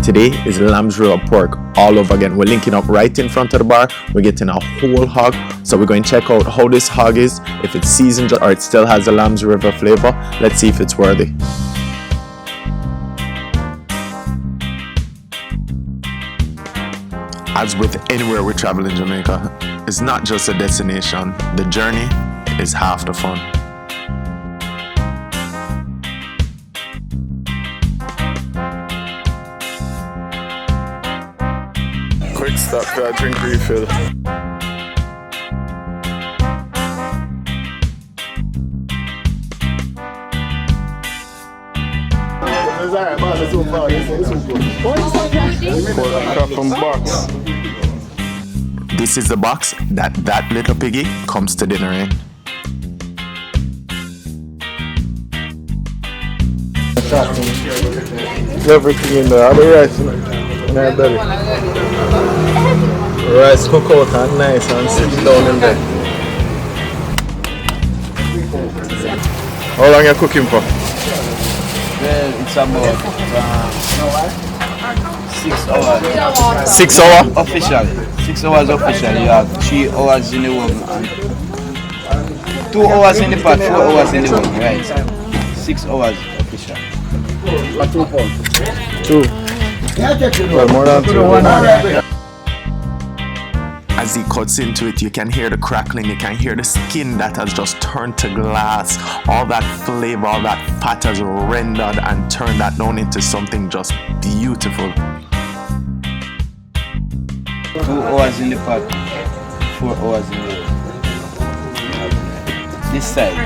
Today is lamb's river pork all over again. We're linking up right in front of the bar. We're getting a whole hog. So we're going to check out how this hog is, if it's seasoned or it still has the lamb's river flavor. Let's see if it's worthy. As with anywhere we travel in Jamaica, it's not just a destination. The journey is half the fun. Quick stop for a drink refill. From box. This is the box that little piggy comes to dinner in. Everything in there, all the rice in our belly. Rice cook out and nice and sit down in there. How long are you cooking for? Well, it's about 6 hours. 6 hours? Officially. 6 hours officially. You have 3 hours in the oven and 2 hours in the pot, 4 hours in the oven, right? 6 hours officially. 2 pounds. 2. Well, more than 2. As he cuts into it, you can hear the crackling, you can hear the skin that has just turned to glass. All that flavor, all that fat has rendered and turned that down into something just beautiful. 2 hours in the pot, 4 hours in the this side.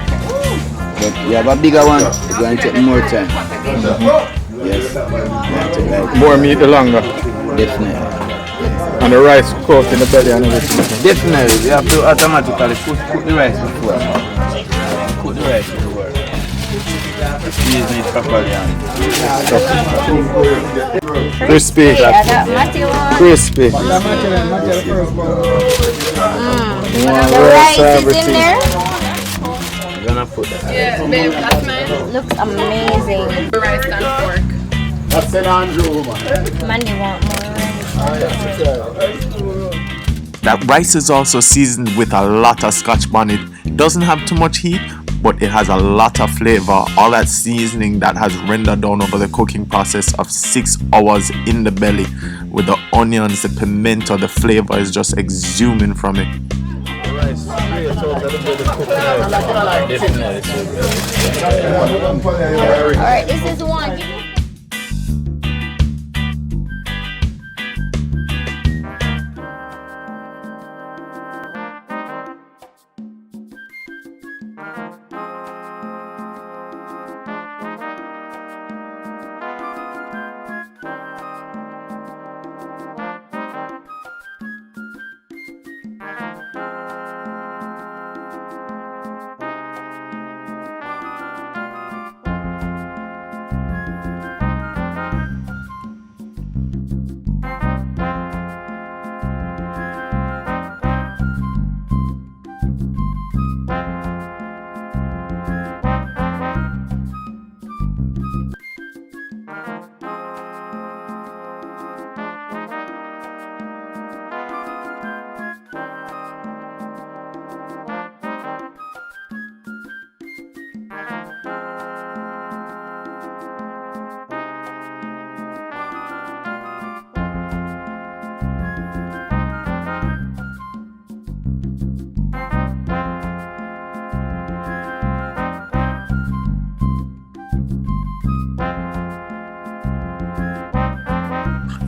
But you have a bigger one, it's going to take more time. Yes. More meat the longer. Definitely. And the rice cooked in the belly and everything. Definitely, we have to automatically cook the rice before. Cook the rice before. Season it properly and crispy. Crispy. The rice is in there. I'm gonna put that. Yeah, babe, that's mine. Looks amazing. The rice and pork. Man, you want more rice? That rice is also seasoned with a lot of Scotch bonnet. It doesn't have too much heat, but it has a lot of flavor. All that seasoning that has rendered down over the cooking process of 6 hours in the belly. With the onions, the pimento, the flavor is just exhuming from it. Alright, this is one.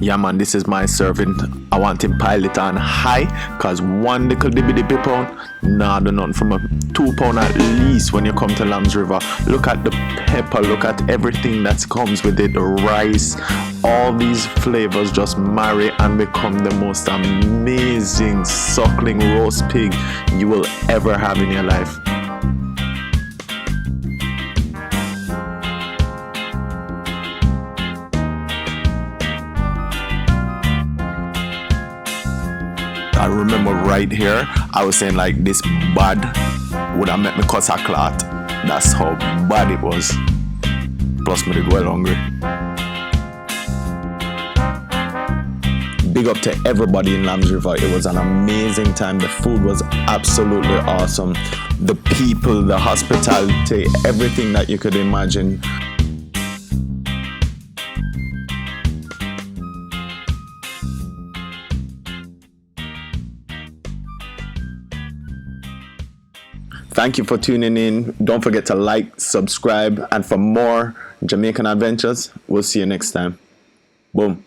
Yeah man, this is my serving. I want him pile it on high, cause one little dippy pound, nah, do nothing from a 2 pound at least when you come to Lamb's River. Look at the pepper, look at everything that comes with it, the rice, all these flavors just marry and become the most amazing suckling roast pig you will ever have in your life. I remember right here, I was saying like this bad would have made me cut a clot. That's how bad it was. Plus me did well hungry. big up to everybody in Lambs River. It was an amazing time. The food was absolutely awesome. The people, the hospitality, everything that you could imagine. Thank you for tuning in. Don't forget to like, subscribe, and for more Jamaican adventures, we'll see you next time. Boom.